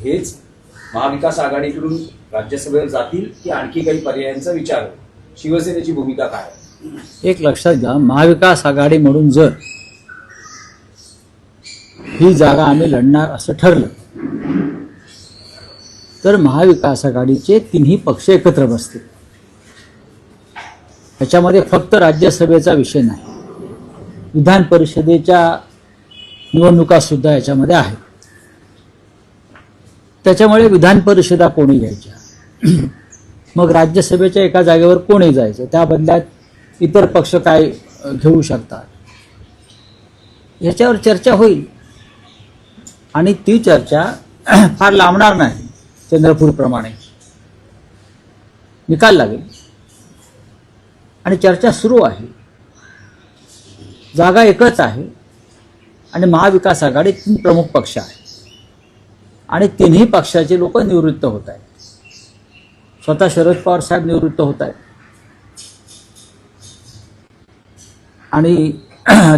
हेच महाविकास आघाडीकडून राज्यसभेवर जातील की आणखी काही पर्यायांचा विचार होईल? शिवसेनेची भूमिका काय आहे? एक लक्षात घ्या, महाविकास आघाडी म्हणून जर ही जागा आम्ही लढणार असं ठरलं तर महाविकास आघाडीचे तिन्ही पक्ष एकत्र बसतील. याच्यामध्ये फक्त राज्यसभेचा विषय नाही, विधान परिषदेच्या निवडणुका सुद्धा याच्यामध्ये आहेत. त्याच्यामुळे विधान परिषदा कोणी घ्यायच्या, मग राज्यसभेच्या एका जागेवर कोणी जायचं, त्या बदल्यात इतर पक्ष काय घेऊ शकतात, याच्यावर चर्चा होईल. आणि ती चर्चा फार लांबणार नाही. चंद्रपूरप्रमाणे निकाल लागेल आणि चर्चा सुरू आहे. जागा एकच आहे आणि महाविकास आघाडी 3 प्रमुख पक्ष आहेत आणि तिन्ही पक्षाचे लोक निवृत्त होत आहेत. स्वतः शरद पवार साहेब निवृत्त होत आहेत आणि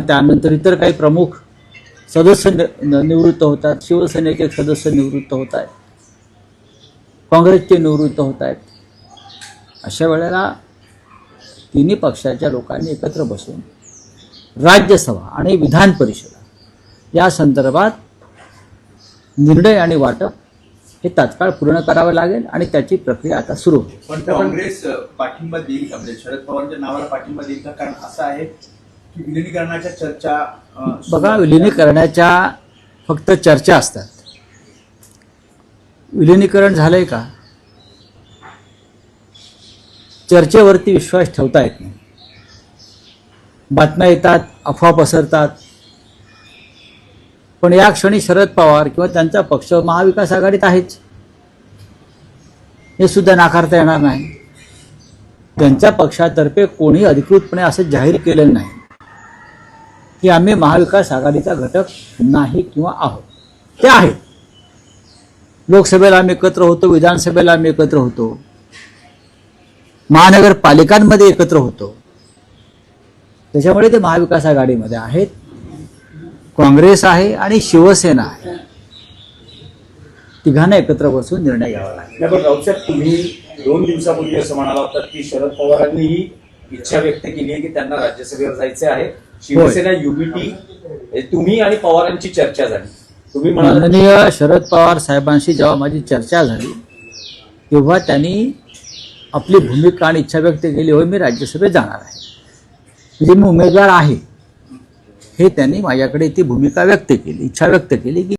त्यानंतर इतर काही प्रमुख सदस्य निवृत्त होतात. शिवसेनेचे सदस्य निवृत्त होत आहेत, काँग्रेसचे निवृत्त होत आहेत. अशा वेळेला तिन्ही पक्षाच्या लोकांनी एकत्र बसून राज्यसभा आणि विधान परिषद या संदर्भात निर्णय आणि वाटप हे तात्काळ पूर्ण करावे लागेल आणि त्याची प्रक्रिया आता सुरू होईल. पण काँग्रेस पाठिंबा देईल का? म्हणजे शरद पवारांच्या नावाला पाठिंबा देईल का? कारण असं आहे की विलिनीकरणाच्या चर्चा बघा, विलिनीकरणाच्या फक्त चर्चा असतात. विलिनीकरण झालंय का? चर्चेवरती विश्वास ठेवता येत नाही. बातम्या येतात, अफवा पसरतात, पण या क्षणी शरद पवार किंवा त्यांचा पक्ष महाविकास आघाडीत आहेच, हे सुद्धा नाकारता येणार नाही. त्यांच्या पक्षातर्फे कोणी अधिकृतपणे असं जाहीर केलेलं नाही की आम्ही महाविकास आघाडीचा घटक नाही किंवा आहोत. ते आहेत. लोकसभेला आम्ही एकत्र होतो, विधानसभेला आम्ही एकत्र होतो, महानगरपालिकांमध्ये एकत्र होतो. त्याच्यामुळे ते महाविकास आघाडीमध्ये आहेत. काँग्रेस आहे आणि शिवसेना आहे. तिघांना एकत्र बसून निर्णय घ्यावा लागेल. पण राऊतसाहेब, तुम्ही 2 दिवसापूर्वी असं म्हणाला होता की शरद पवारांनी ही इच्छा व्यक्त केली आहे की त्यांना राज्यसभेवर जायचे आहे. शिवसेना युबीटी, तुम्ही आणि पवारांची चर्चा झाली. तुम्ही माननीय शरद पवार साहेबांशी जेव्हा माझी चर्चा झाली तेव्हा त्यांनी आपली भूमिका आणि इच्छा व्यक्त केली, होय मी राज्यसभेत जाणार आहे, म्हणजे मी उमेदवार आहे, हे त्यांनी माझ्याकडे ती भूमिका व्यक्त केली, इच्छा व्यक्त केली की